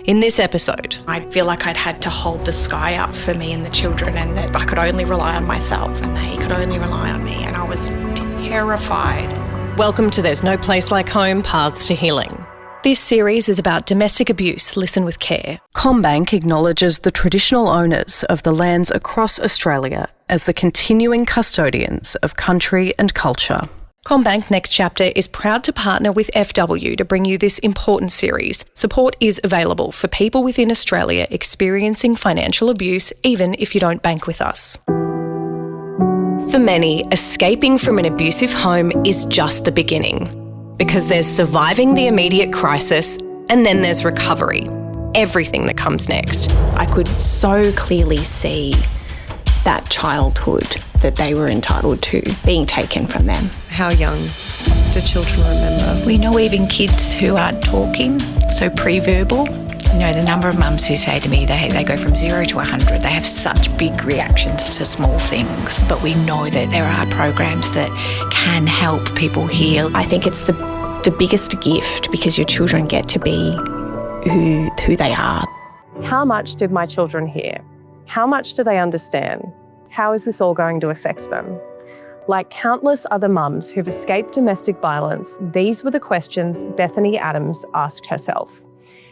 In this episode, I feel like I'd had to hold the sky up for me and the children, and that I could only rely on myself and they could only rely on me, and I was terrified. welcome to There's No Place Like Home, Paths to Healing. This series is about domestic abuse. Listen with care. CommBank acknowledges the traditional owners of the lands across Australia as the continuing custodians of country and culture. CommBank Next Chapter is proud to partner with FW to bring you this important series. Support is available for people within Australia experiencing financial abuse, even if you don't bank with us. For many, escaping from an abusive home is just the beginning, because there's surviving the immediate crisis and then there's recovery, everything that comes next. I could so clearly see that childhood that they were entitled to being taken from them. How young do children remember? We know even kids who aren't talking, so pre-verbal. You know, the number of mums who say to me they go from 0 to 100. They have such big reactions to small things, but we know that there are programs that can help people heal. I think it's the biggest gift, because your children get to be who they are. How much did my children hear? How much do they understand? How is this all going to affect them? Like countless other mums who've escaped domestic violence, these were the questions Bethany Adams asked herself.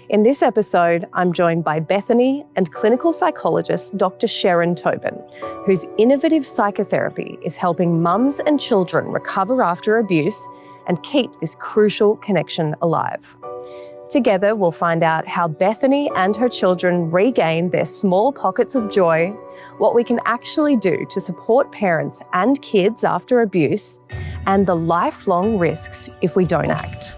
In this episode, I'm joined by Bethany and clinical psychologist Dr Sherryn Tobin, whose innovative psychotherapy is helping mums and children recover after abuse and keep this crucial connection alive. Together, we'll find out how Bethany and her children regain their small pockets of joy, what we can actually do to support parents and kids after abuse, and the lifelong risks if we don't act.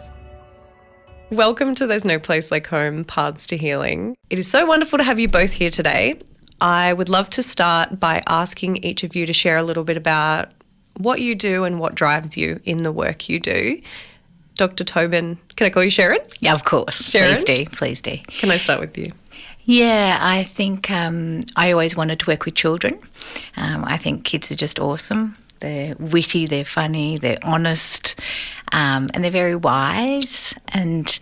Welcome to There's No Place Like Home, Paths to Healing. It is so wonderful to have you both here today. I would love to start by asking each of you to share a little bit about what you do and what drives you in the work you do. Dr Tobin, can I call you Sherryn? Yeah, of course. Sherryn? Please do. Can I start with you? Yeah, I think I always wanted to work with children. I think kids are just awesome. They're witty, they're funny, they're honest, and they're very wise. And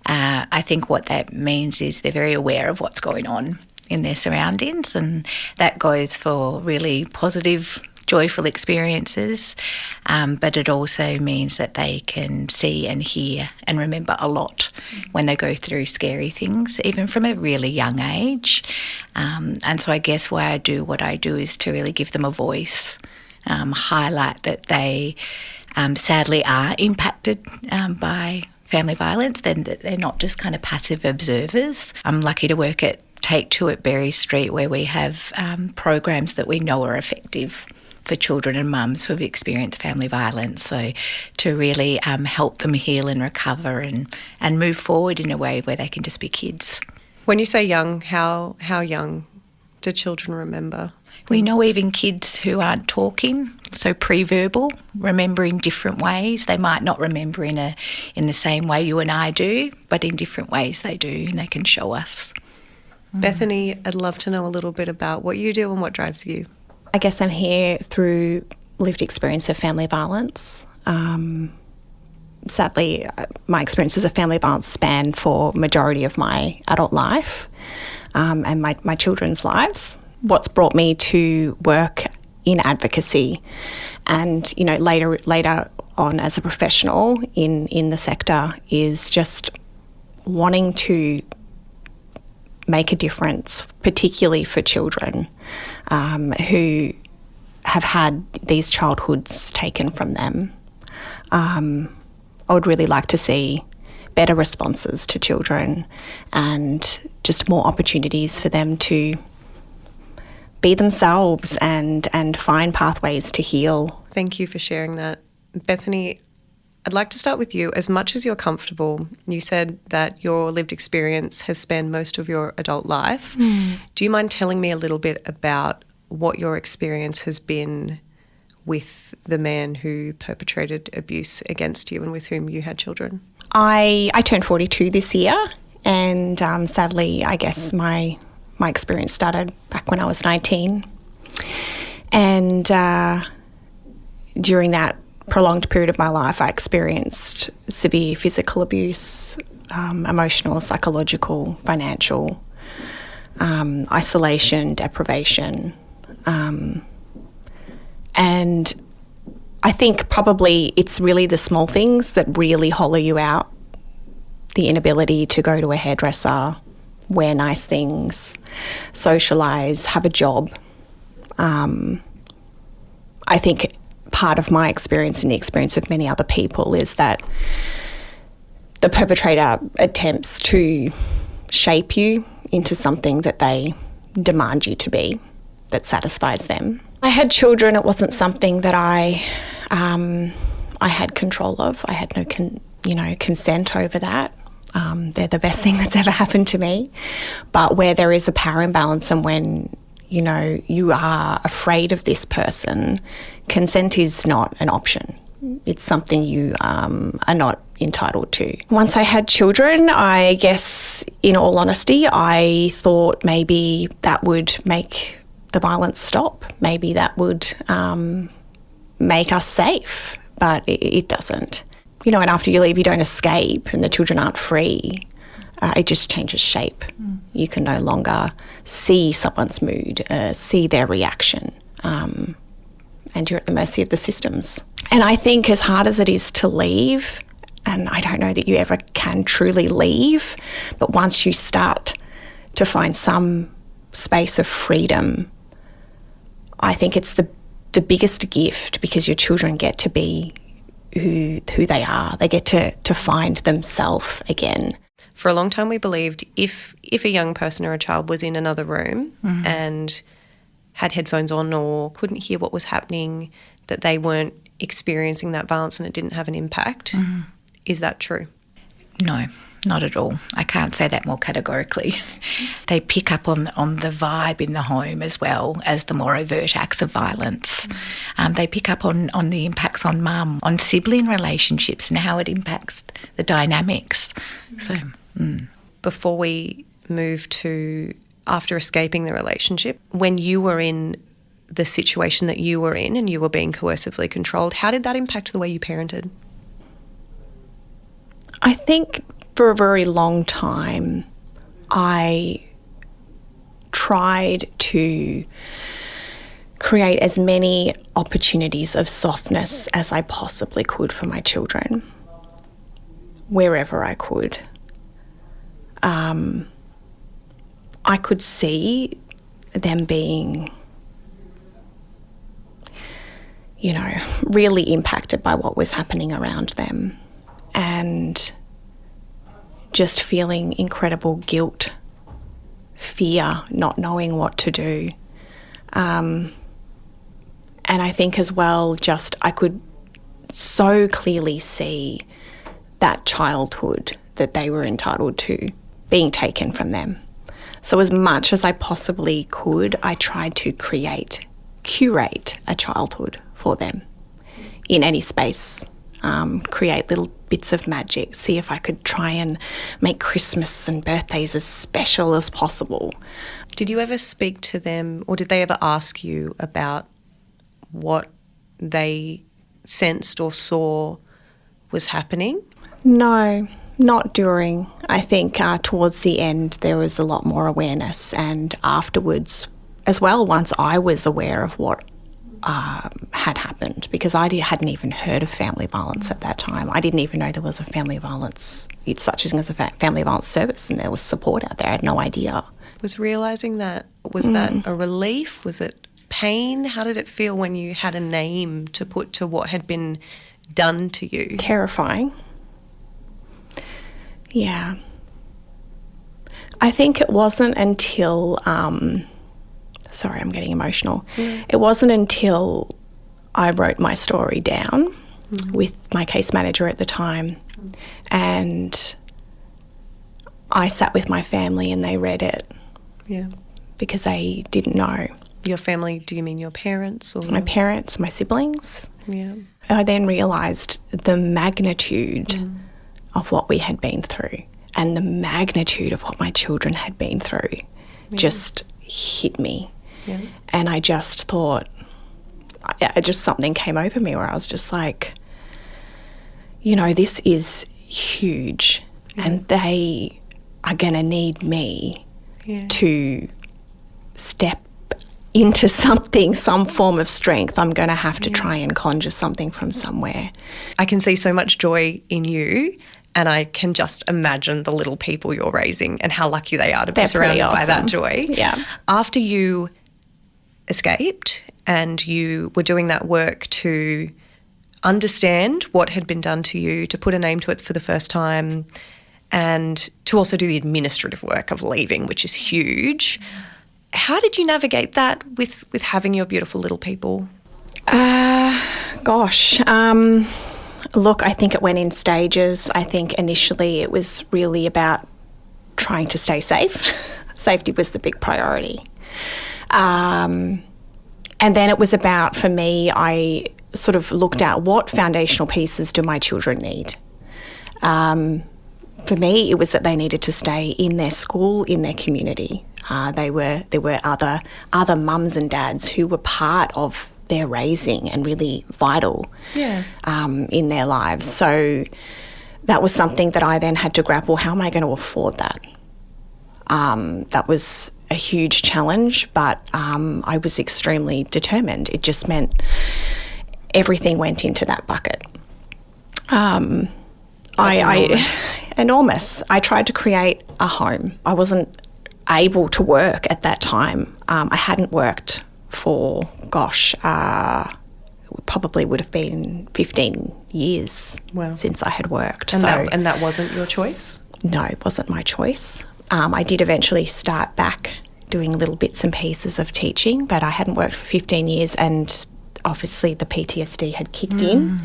I think what that means is they're very aware of what's going on in their surroundings, and that goes for really positive, joyful experiences, but it also means that they can see and hear and remember a lot when they go through scary things, even from a really young age. And so I guess why I do what I do is to really give them a voice, highlight that they sadly are impacted by family violence, then they're not just kind of passive observers. I'm lucky to work at Take Two at Berry Street, where we have programs that we know are effective for children and mums who have experienced family violence. So to really help them heal and recover and move forward in a way where they can just be kids. When you say young, how young do children remember? We know even kids who aren't talking, so pre-verbal, remember in different ways. They might not remember in the same way you and I do, but in different ways they do, and they can show us. Bethany, I'd love to know a little bit about what you do and what drives you. I guess I'm here through lived experience of family violence. Sadly, my experiences of family violence span for majority of my adult life and my children's lives. What's brought me to work in advocacy and, you know, later on as a professional in the sector is just wanting to make a difference, particularly for children who have had these childhoods taken from them. I would really like to see better responses to children and just more opportunities for them to be themselves and find pathways to heal. Thank you for sharing that. Bethany, I'd like to start with you. As much as you're comfortable, you said that your lived experience has spanned most of your adult life. Do you mind telling me a little bit about what your experience has been with the man who perpetrated abuse against you and with whom you had children? I turned 42 this year, and sadly, I guess my experience started back when I was 19. And during that prolonged period of my life, I experienced severe physical abuse, emotional, psychological, financial, isolation, deprivation. And I think probably it's really the small things that really hollow you out. The inability to go to a hairdresser, wear nice things, socialise, have a job. I think part of my experience and the experience of many other people is that the perpetrator attempts to shape you into something that they demand you to be, that satisfies them. I had children. It wasn't something that I had control of. I had no consent over that. They're the best thing that's ever happened to me. But where there is a power imbalance and when, you are afraid of this person, consent is not an option. It's something you are not entitled to. Once I had children, I guess, in all honesty, I thought maybe that would make the violence stop. Maybe that would make us safe, but it doesn't. And after you leave, you don't escape and the children aren't free. It just changes shape. You can no longer see someone's mood, see their reaction, and you're at the mercy of the systems. And I think as hard as it is to leave, and I don't know that you ever can truly leave, but once you start to find some space of freedom, I think it's the biggest gift, because your children get to be who they are. They get to find themselves again. For a long time we believed if a young person or a child was in another room and had headphones on or couldn't hear what was happening, that they weren't experiencing that violence and it didn't have an impact. Is that true? No, not at all. I can't say that more categorically. They pick up on the vibe in the home as well as the more overt acts of violence. They pick up on the impacts on mum, on sibling relationships and how it impacts the dynamics. So, Before we move to after escaping the relationship, when you were in the situation that you were in and you were being coercively controlled, how did that impact the way you parented? I think for a very long time I tried to create as many opportunities of softness as I possibly could for my children, wherever I could. I could see them being, really impacted by what was happening around them, and just feeling incredible guilt, fear, not knowing what to do. And I think as well, I could so clearly see that childhood that they were entitled to being taken from them. So as much as I possibly could, I tried to curate a childhood for them in any space, create little bits of magic, see if I could try and make Christmas and birthdays as special as possible. Did you ever speak to them, or did they ever ask you about what they sensed or saw was happening? No, not during. I think towards the end there was a lot more awareness, and afterwards as well, once I was aware of what had happened, because I hadn't even heard of family violence at that time. I didn't even know there was a family violence, such as a family violence service, and there was support out there. I had no idea. Was realising that, was that a relief? Was it pain? How did it feel when you had a name to put to what had been done to you? Terrifying. Yeah. I think it wasn't until, sorry, I'm getting emotional. It wasn't until I wrote my story down with my case manager at the time, and I sat with my family and they read it. Yeah. Because they didn't know. Your family, do you mean your parents? Or my parents, my siblings. Yeah. I then realised the magnitude of what we had been through, and the magnitude of what my children had been through just hit me. Yeah. And I just thought, something came over me where I was just like, this is huge. and they are going to need me to step into something, some form of strength. I'm going to have to try and conjure something from somewhere. I can see so much joy in you, and I can just imagine the little people you're raising and how lucky they are to be surrounded by that joy. Yeah. After you escaped and you were doing that work to understand what had been done to you, to put a name to it for the first time, and to also do the administrative work of leaving, which is huge. How did you navigate that with having your beautiful little people? Look, I think it went in stages. I think initially it was really about trying to stay safe. Safety was the big priority. And then it was about, for me, I sort of looked at what foundational pieces do my children need. For me, it was that they needed to stay in their school, in their community. There were other mums and dads who were part of their raising and really vital in their lives. So that was something that I then had to grapple. How am I going to afford that? That was a huge challenge, but I was extremely determined. It just meant everything went into that bucket. Enormous. I tried to create a home. I wasn't able to work at that time. I hadn't worked for, probably would have been 15 years since I had worked. And that wasn't your choice? No, it wasn't my choice. I did eventually start back doing little bits and pieces of teaching, but I hadn't worked for 15 years and obviously the PTSD had kicked in.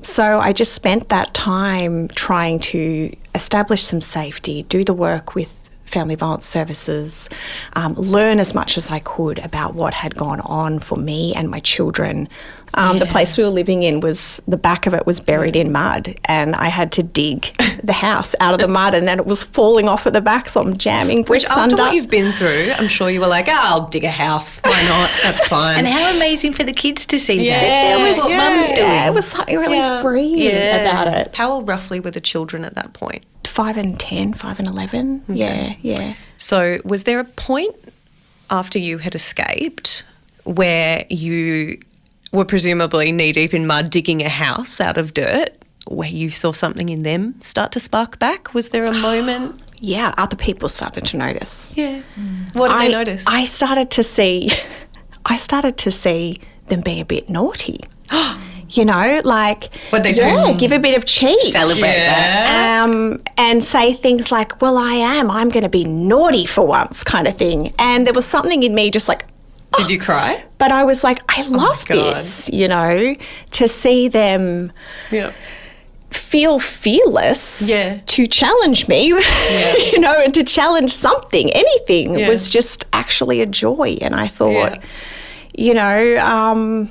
So I just spent that time trying to establish some safety, do the work with Family Violence Services, learn as much as I could about what had gone on for me and my children. The place we were living in the back of it was buried in mud, and I had to dig the house out of the mud, and then it was falling off at the back, so I'm jamming bricks under. Which after what you've been through, I'm sure you were like, I'll dig a house. Why not? That's fine. And how amazing for the kids to see that. There was what mum's doing. It was something really freeing about it. How old roughly were the children at that point? 5 and 10, 5 and 11. Okay. Yeah. So was there a point after you had escaped where you were presumably knee-deep in mud digging a house out of dirt where you saw something in them start to spark back? Was there a moment? Yeah, other people started to notice. Yeah. What did they notice? I started to see them be a bit naughty. You know, like, what they do? Give a bit of cheek. Celebrate that. And say things like, well, I'm going to be naughty for once kind of thing. And there was something in me just like, did you cry? But I was like, I love this, you know, to see them feel fearless to challenge me, you know, and to challenge something, anything was just actually a joy. And I thought, you know,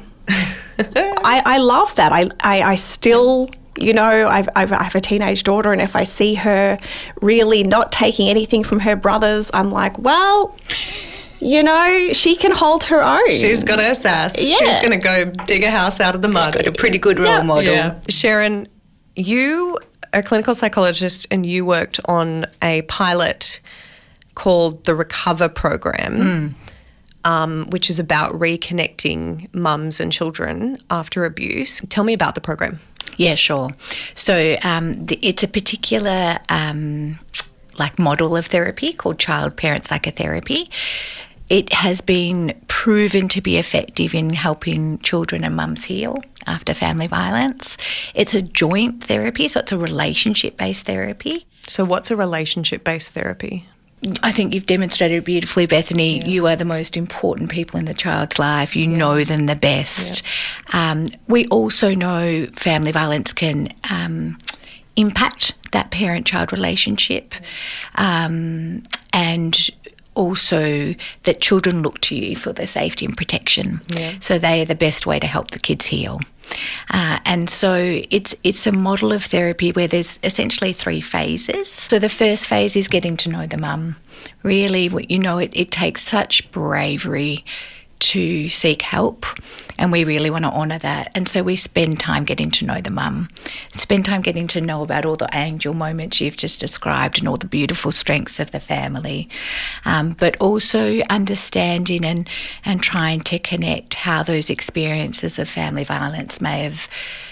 I love that. I still, you know, I have a teenage daughter, and if I see her really not taking anything from her brothers, I'm like, well, you know, she can hold her own. She's got her sass. Yeah. She's going to go dig a house out of the mud. She's got a pretty good role model. Yeah. Sherryn, you are a clinical psychologist and you worked on a pilot called the Recover program, which is about reconnecting mums and children after abuse. Tell me about the program. Yeah, sure. So it's a particular model of therapy called child-parent psychotherapy. It has been proven to be effective in helping children and mums heal after family violence. It's a joint therapy, so it's a relationship-based therapy. So what's a relationship-based therapy? I think you've demonstrated beautifully, Bethany. Yeah. You are the most important people in the child's life. You know them the best. Yeah. We also know family violence can impact that parent-child relationship, and also that children look to you for their safety and protection. Yeah. So they are the best way to help the kids heal. And so it's a model of therapy where there's essentially 3 phases. So the first phase is getting to know the mum. Really, you know, it takes such bravery to seek help, and we really want to honour that. And so we spend time getting to know the mum, spend time getting to know about all the angel moments you've just described and all the beautiful strengths of the family, but also understanding and trying to connect how those experiences of family violence may have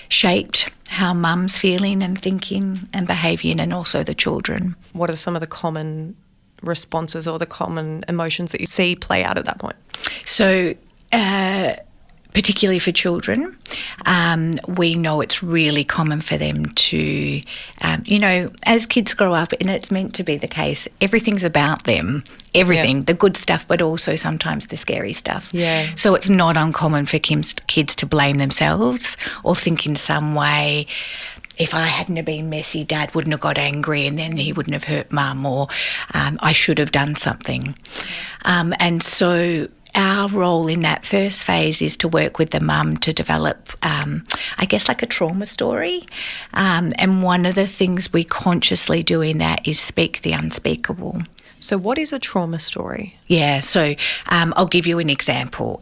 shaped how mum's feeling and thinking and behaving, and also the children. What are some of the common responses or the common emotions that you see play out at that point? So particularly for children, we know it's really common for them to, as kids grow up, and it's meant to be the case, everything's about them, everything, the good stuff, but also sometimes the scary stuff. Yeah. So it's not uncommon for kids to blame themselves or think in some way, if I hadn't have been messy, Dad wouldn't have got angry and then he wouldn't have hurt Mum, or I should have done something. And so our role in that first phase is to work with the mum to develop, like a trauma story. And one of the things we consciously do in that is speak the unspeakable. So what is a trauma story? Yeah, so I'll give you an example.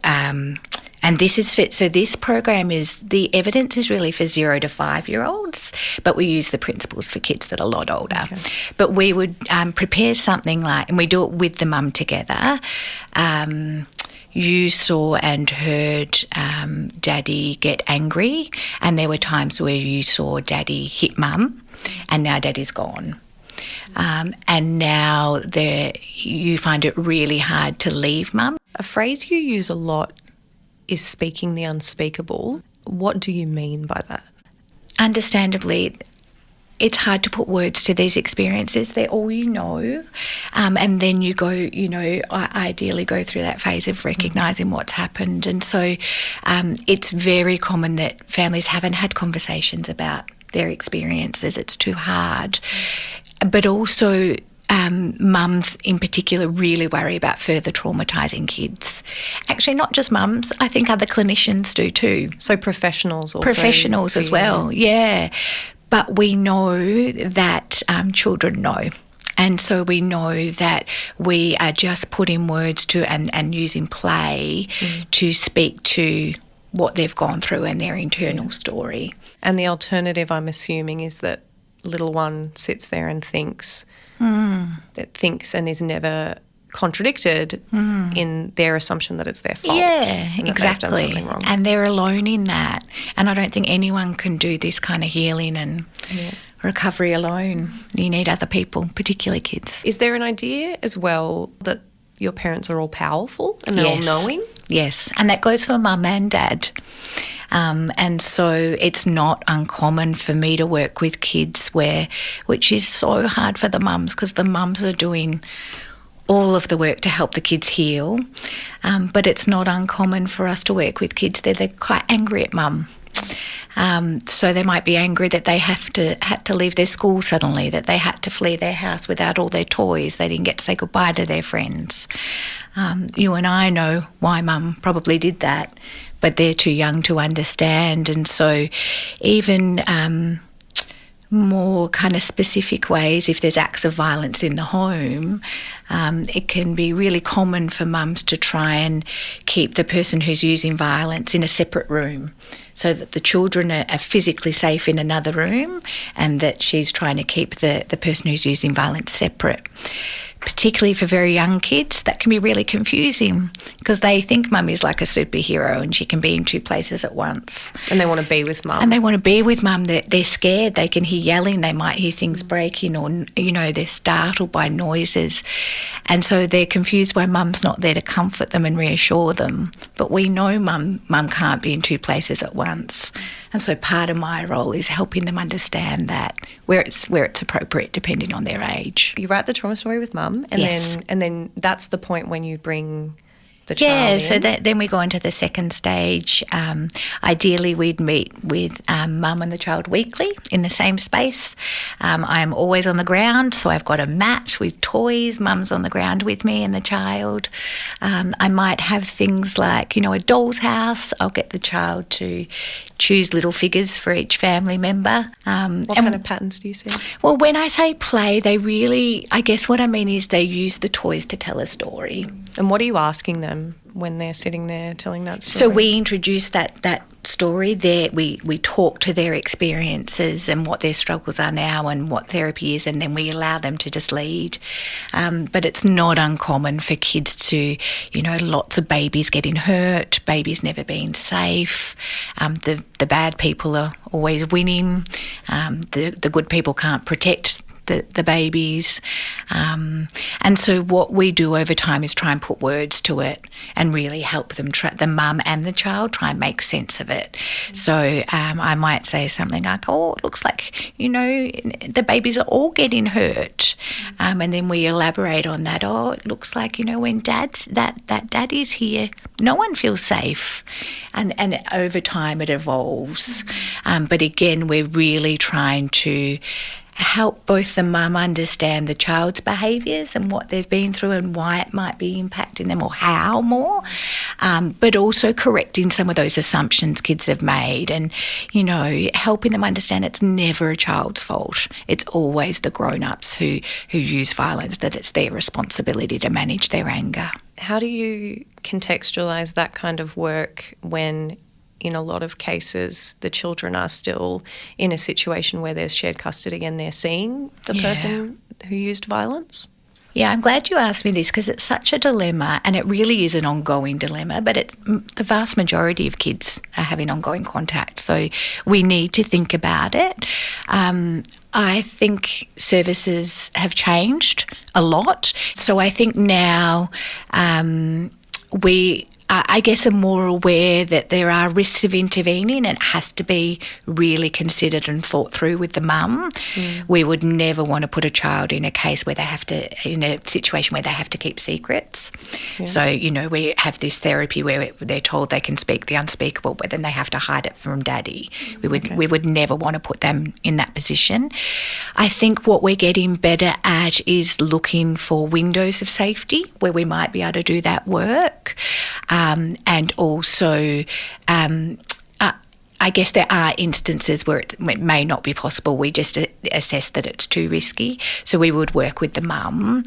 And this is fit. So this program the evidence is really for 0 to 5-year-olds, but we use the principles for kids that are a lot older. Okay. But we would prepare something like, and we do it with the mum together. You saw and heard Daddy get angry, and there were times where you saw Daddy hit Mum, and now Daddy's gone. And now you find it really hard to leave Mum. A phrase you use a lot is speaking the unspeakable. What do you mean by that? Understandably, it's hard to put words to these experiences. They're all you know. And then you go, ideally go through that phase of recognising what's happened. And so it's very common that families haven't had conversations about their experiences. It's too hard. But also mums in particular really worry about further traumatising kids. Actually, not just mums, I think other clinicians do too. So professionals also? Professionals as well, yeah. But we know that children know. And so we know that we are just putting words to and using play to speak to what they've gone through and their internal story. And the alternative, I'm assuming, is that little one sits there and thinks and is never contradicted in their assumption that it's their fault. Yeah, and exactly. Done something wrong. And they're alone in that. And I don't think anyone can do this kind of healing and recovery alone. You need other people, particularly kids. Is there an idea as well that your parents are all powerful and they're all knowing? Yes, and that goes for mum and dad. And so it's not uncommon for me to work with kids which is so hard for the mums, because the mums are doing all of the work to help the kids heal. But it's not uncommon for us to work with kids that they're quite angry at mum. So they might be angry that they had to leave their school suddenly, that they had to flee their house without all their toys. They didn't get to say goodbye to their friends. You and I know why mum probably did that, but they're too young to understand. And so even more kind of specific ways, if there's acts of violence in the home, it can be really common for mums to try and keep the person who's using violence in a separate room so that the children are physically safe in another room, and that she's trying to keep the person who's using violence separate. Particularly for very young kids, that can be really confusing because they think mum is like a superhero and she can be in two places at once. And they want to be with mum. And they want to be with mum. They're scared. They can hear yelling. They might hear things breaking, or, they're startled by noises. And so they're confused why mum's not there to comfort them and reassure them. But we know mum can't be in two places at once. And so part of my role is helping them understand that where it's appropriate depending on their age. You write the trauma story with mum, and then that's the point when you bring the child in. in. So then we go into the second stage. Ideally, we'd meet with mum and the child weekly in the same space. I am always on the ground, so I've got a mat with toys. Mum's on the ground with me and the child. I might have things like, a doll's house. I'll get the child to choose little figures for each family member. What kind of patterns do you see? Well, when I say play, they really, I guess what I mean is they use the toys to tell a story. And what are you asking them them when they're sitting there telling that story? So we introduce that story there. We talk to their experiences and what their struggles are now and what therapy is, and then we allow them to just lead. But it's not uncommon for kids to, lots of babies getting hurt, babies never being safe. The bad people are always winning. The good people can't protect the babies. And so what we do over time is try and put words to it and really help them, the mum and the child, try and make sense of it. So I might say something like, oh, it looks like, the babies are all getting hurt. And then we elaborate on that. Oh, it looks like, when that daddy's here, no one feels safe. And over time it evolves. But again, we're really trying to help both the mum understand the child's behaviours and what they've been through and why it might be impacting them or how more, but also correcting some of those assumptions kids have made and, helping them understand it's never a child's fault. It's always the grown-ups who use violence, that it's their responsibility to manage their anger. How do you contextualise that kind of work when, in a lot of cases, the children are still in a situation where there's shared custody and they're seeing the person who used violence? Yeah, I'm glad you asked me this because it's such a dilemma, and it really is an ongoing dilemma, but the vast majority of kids are having ongoing contact, so we need to think about it. I think services have changed a lot, so I think now we I guess are more aware that there are risks of intervening and it has to be really considered and thought through with the mum. We would never want to put a child in a case where in a situation where they have to keep secrets. Yeah. So, we have this therapy where they're told they can speak the unspeakable, but then they have to hide it from daddy. We would never want to put them in that position. I think what we're getting better at is looking for windows of safety where we might be able to do that work. And also, I guess there are instances where it may not be possible. We just assess that it's too risky. So we would work with the mum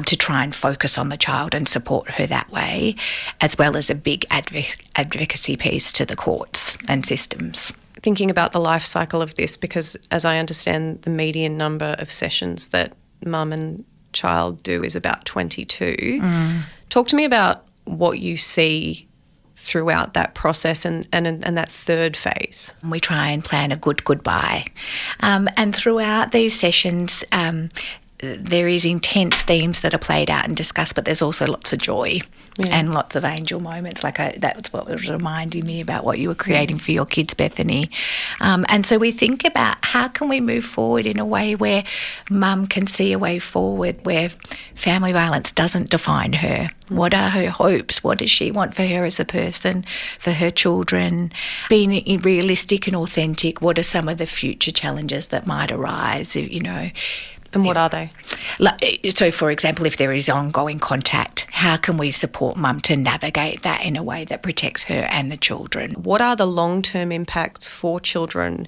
to try and focus on the child and support her that way, as well as a big advocacy piece to the courts and systems. Thinking about the life cycle of this, because as I understand, the median number of sessions that mum and child do is about 22. Talk to me about what you see throughout that process and that third phase. We try and plan a good goodbye. And throughout these sessions, there is intense themes that are played out and discussed, but there's also lots of joy and lots of angel moments. That's what was reminding me about what you were creating for your kids, Bethany. And so we think about how can we move forward in a way where mum can see a way forward, where family violence doesn't define her. What are her hopes? What does she want for her as a person, for her children? Being realistic and authentic, what are some of the future challenges that might arise, And what are they? So, for example, if there is ongoing contact, how can we support mum to navigate that in a way that protects her and the children? What are the long-term impacts for children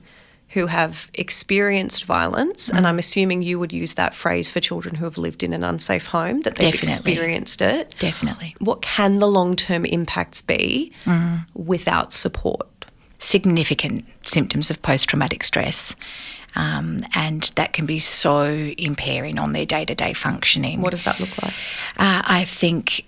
who have experienced violence? And I'm assuming you would use that phrase for children who have lived in an unsafe home, that they've experienced it. Definitely. What can the long-term impacts be without support? Significant symptoms of post-traumatic stress. And that can be so impairing on their day-to-day functioning. What does that look like? I think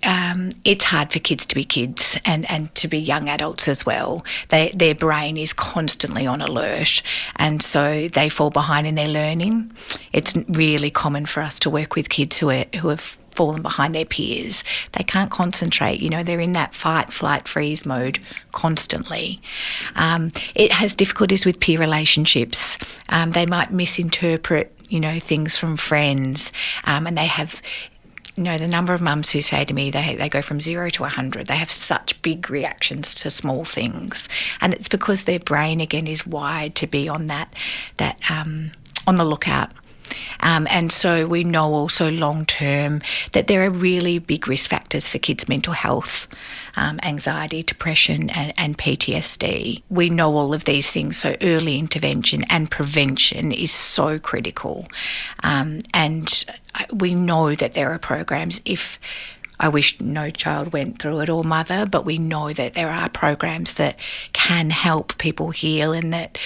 it's hard for kids to be kids and to be young adults as well. Their brain is constantly on alert, and so they fall behind in their learning. It's really common for us to work with kids who have fallen behind their peers. They can't concentrate, they're in that fight, flight, freeze mode constantly. It has difficulties with peer relationships. They might misinterpret, things from friends, and they have, the number of mums who say to me they go from 0 to 100. They have such big reactions to small things, and it's because their brain again is wired to be on that on the lookout. And so we know also long term that there are really big risk factors for kids' mental health, anxiety, depression and PTSD. We know all of these things, so early intervention and prevention is so critical. And we know that there are programs if I wish no child went through it or mother, but we know that there are programs that can help people heal, and that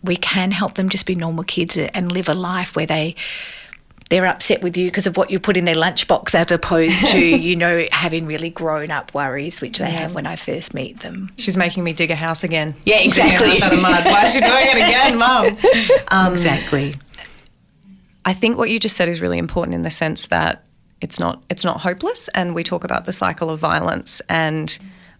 we can help them just be normal kids and live a life where they're upset with you because of what you put in their lunchbox, as opposed to, having really grown-up worries, which they have when I first meet them. She's making me dig a house again. Yeah, exactly. Dig a house out of mud. Why is she doing it again, Mum? Exactly. I think what you just said is really important in the sense that it's not hopeless, and we talk about the cycle of violence, and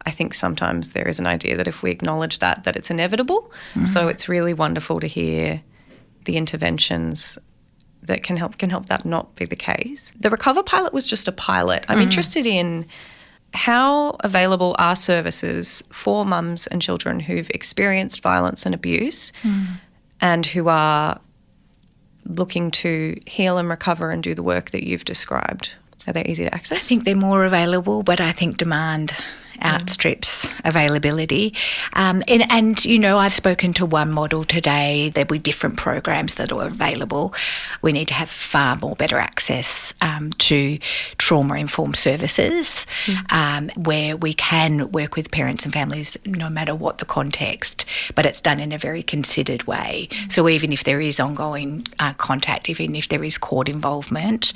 I think sometimes there is an idea that if we acknowledge that it's inevitable. So it's really wonderful to hear the interventions that can help that not be the case. The Recover pilot was just a pilot. I'm interested in how available are services for mums and children who've experienced violence and abuse and who are looking to heal and recover and do the work that you've described. Are they easy to access? I think they're more available, but I think demand outstrips availability. And I've spoken to one model today. There'll be different programs that are available. We need to have far more better access to trauma-informed services where we can work with parents and families no matter what the context, but it's done in a very considered way. So even if there is ongoing contact, even if there is court involvement,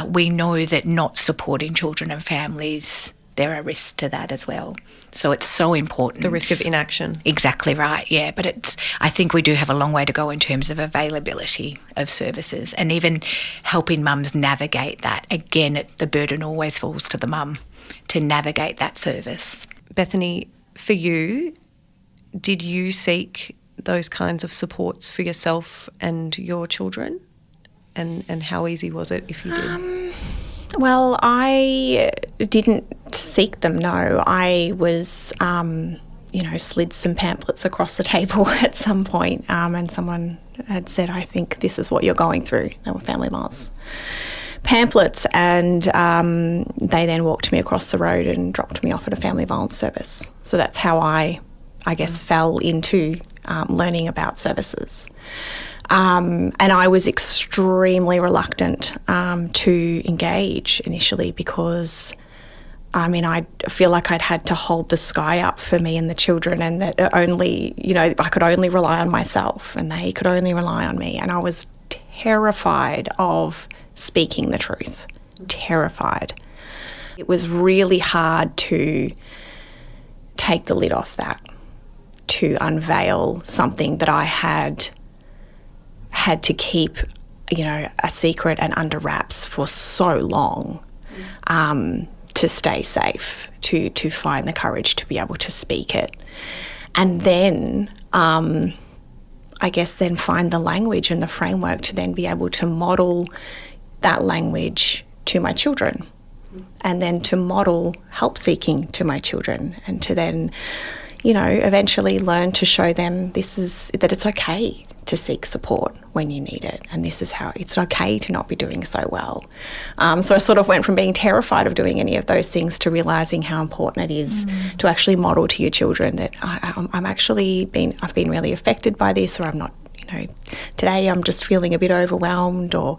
we know that not supporting children and families, there are risks to that as well. So it's so important. The risk of inaction. Exactly right, yeah. But I think we do have a long way to go in terms of availability of services and even helping mums navigate that. Again, the burden always falls to the mum to navigate that service. Bethany, for you, did you seek those kinds of supports for yourself and your children? And how easy was it if you did? Well, I didn't seek them, no. I was, slid some pamphlets across the table at some point, and someone had said, I think this is what you're going through. They were family violence pamphlets, and they then walked me across the road and dropped me off at a family violence service. So that's how I guess, fell into learning about services. And I was extremely reluctant to engage initially because, I feel like I'd had to hold the sky up for me and the children, and that I could only rely on myself and they could only rely on me. And I was terrified of speaking the truth, terrified. It was really hard to take the lid off that, to unveil something that I had to keep, a secret and under wraps for so long, to stay safe, to find the courage to be able to speak it. And then, I guess then find the language and the framework to then be able to model that language to my children, and then to model help seeking to my children, and to then, eventually learn to show them that it's okay to seek support when you need it, and this is how it's okay to not be doing so well. So I sort of went from being terrified of doing any of those things to realising how important it is to actually model to your children that I've been really affected by this, or I'm not, today I'm just feeling a bit overwhelmed, or,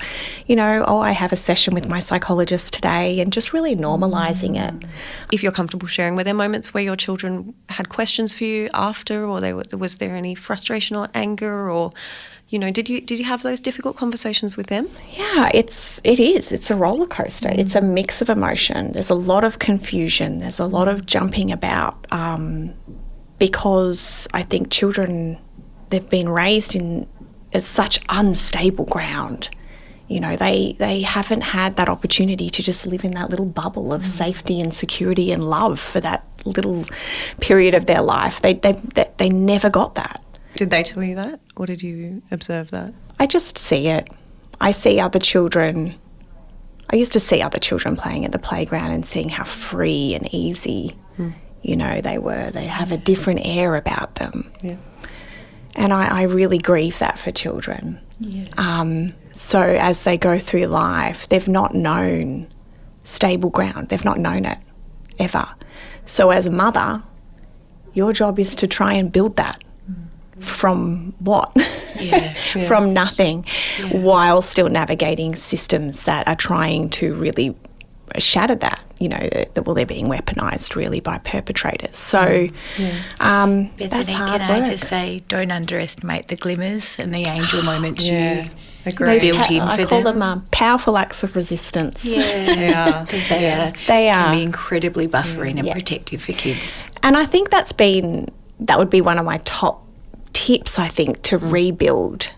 I have a session with my psychologist today, and just really normalising it. If you're comfortable sharing, were there moments where your children had questions for you after, or was there any frustration or anger, or, did you have those difficult conversations with them? Yeah, it is. It's a roller coaster. It's a mix of emotion. There's a lot of confusion. There's a lot of jumping about, because I think children, they've been raised in such unstable ground. They haven't had that opportunity to just live in that little bubble of safety and security and love for that little period of their life. They never got that. Did they tell you that, or did you observe that? I just see it. I see other children. I used to see other children playing at the playground and seeing how free and easy, they were. They have a different air about them. Yeah. And I really grieve that for children. Yeah. So as they go through life, they've not known stable ground. They've not known it, ever. So as a mother, your job is to try and build that. From what? Yeah. From nothing, while still navigating systems that are trying to really shattered that, they're being weaponised really by perpetrators. So Bethany, that's hard can work. I just say, don't underestimate the glimmers and the angel moments you Agree. built in I for call them. them powerful acts of resistance. Yeah, because they are. They can are. be incredibly buffering and protective for kids. And I think that would be one of my top tips, I think, to rebuild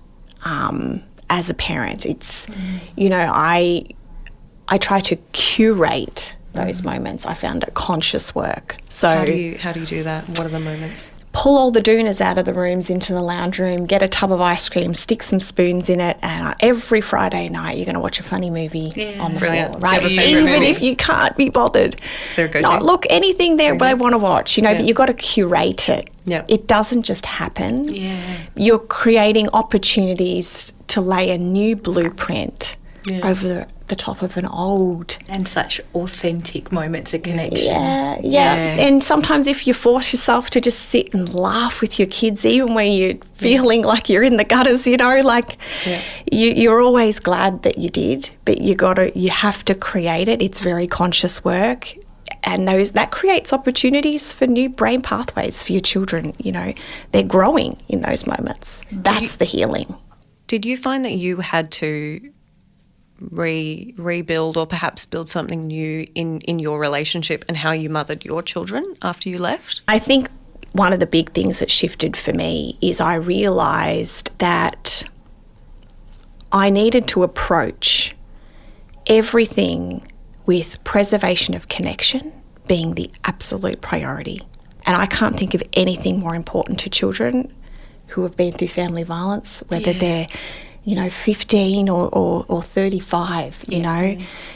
as a parent. It's, I try to curate those moments. I found it conscious work. So How do you do that? What are the moments? pull all the doonas out of the rooms into the lounge room, get a tub of ice cream, stick some spoons in it, and every Friday night you're going to watch a funny movie on the Brilliant. floor, right? Do you have a favourite Even movie? if you can't be bothered. Is there a go-to? No, look, anything they want to watch, but you've got to curate it. Yep. It doesn't just happen. Yeah. You're creating opportunities to lay a new blueprint over the top of an old. And such authentic moments of connection. Yeah. And sometimes if you force yourself to just sit and laugh with your kids, even when you're feeling like you're in the gutters, you're always glad that you did, but you have to create it. It's very conscious work. And that creates opportunities for new brain pathways for your children. They're growing in those moments. That's the healing. Did you find that you had to rebuild or perhaps build something new in your relationship and how you mothered your children after you left? I think one of the big things that shifted for me is I realised that I needed to approach everything with preservation of connection being the absolute priority. And I can't think of anything more important to children who have been through family violence, whether they're 15 or 35,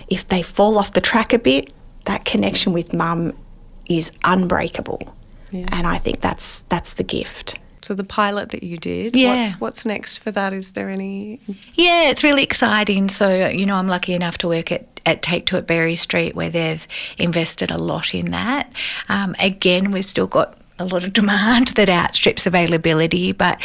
if they fall off the track a bit, that connection with mum is unbreakable. Yeah. And I think that's the gift. So the pilot that you did, what's next for that? Is there any? Yeah, it's really exciting. So, I'm lucky enough to work at Take Two at Berry Street, where they've invested a lot in that. Again, we've still got a lot of demand that outstrips availability, but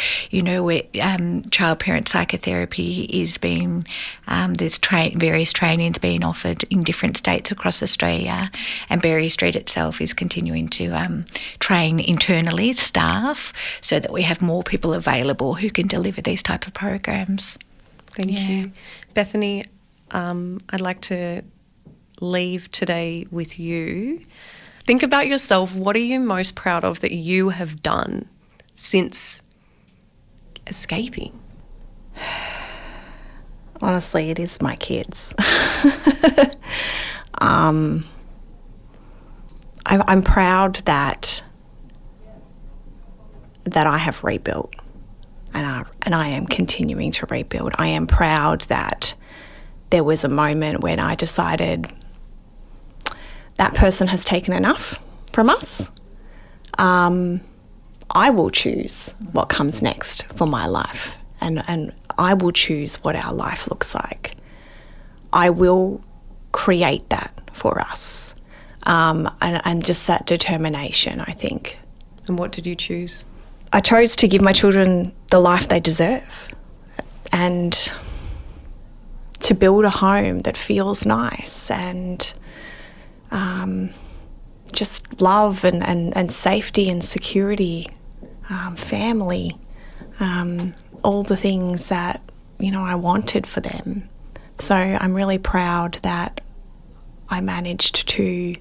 child parent psychotherapy is being there's various trainings being offered in different states across Australia, and Berry Street itself is continuing to train internally staff so that we have more people available who can deliver these type of programs. Thank you. Bethany, I'd like to leave today with you. Think about yourself. What are you most proud of that you have done since escaping? Honestly, it is my kids. I'm proud that I have rebuilt, and I am continuing to rebuild. I am proud that there was a moment when I decided that person has taken enough from us. I will choose what comes next for my life, and I will choose what our life looks like. I will create that for us, and just that determination, I think. And what did you choose? I chose to give my children the life they deserve, and to build a home that feels nice and just love and safety and security, family, all the things that, I wanted for them. So I'm really proud that I managed to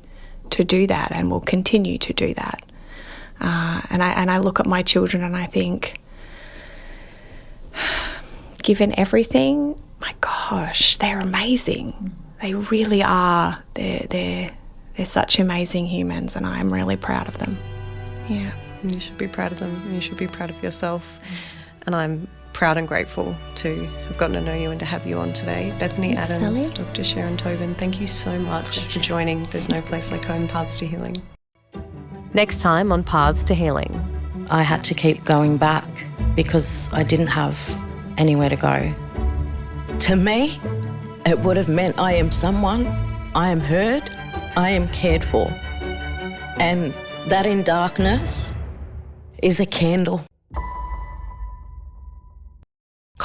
do that and will continue to do that. And I look at my children and I think, given everything, my gosh, they're amazing. They really are. They're such amazing humans, and I'm really proud of them. Yeah. You should be proud of them, and you should be proud of yourself. And I'm proud and grateful to have gotten to know you and to have you on today. Bethany Thanks, Adams, Sally. Dr Sherryn Tobin, thank you so much for joining There's No Place Like Home, Paths to Healing. Next time on Paths to Healing. I had to keep going back because I didn't have anywhere to go. To me, it would have meant I am someone, I am heard, I am cared for. And that in darkness is a candle.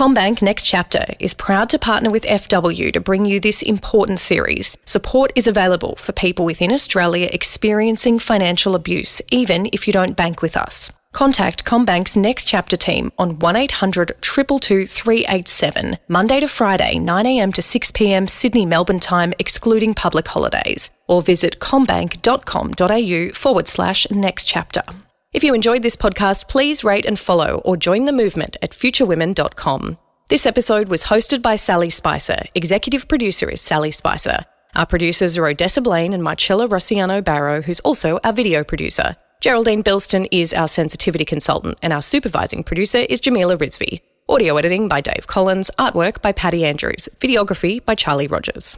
CommBank Next Chapter is proud to partner with FW to bring you this important series. Support is available for people within Australia experiencing financial abuse, even if you don't bank with us. Contact CommBank's Next Chapter team on 1800 222 387, Monday to Friday, 9am to 6pm Sydney, Melbourne time, excluding public holidays, or visit commbank.com.au/Next Chapter. If you enjoyed this podcast, please rate and follow or join the movement at futurewomen.com. This episode was hosted by Sally Spicer. Executive producer is Sally Spicer. Our producers are Odessa Blaine and Marcella Rossiano Barrow, who's also our video producer. Geraldine Bilston is our sensitivity consultant, and our supervising producer is Jamila Rizvi. Audio editing by Dave Collins, artwork by Patty Andrews, videography by Charlie Rogers.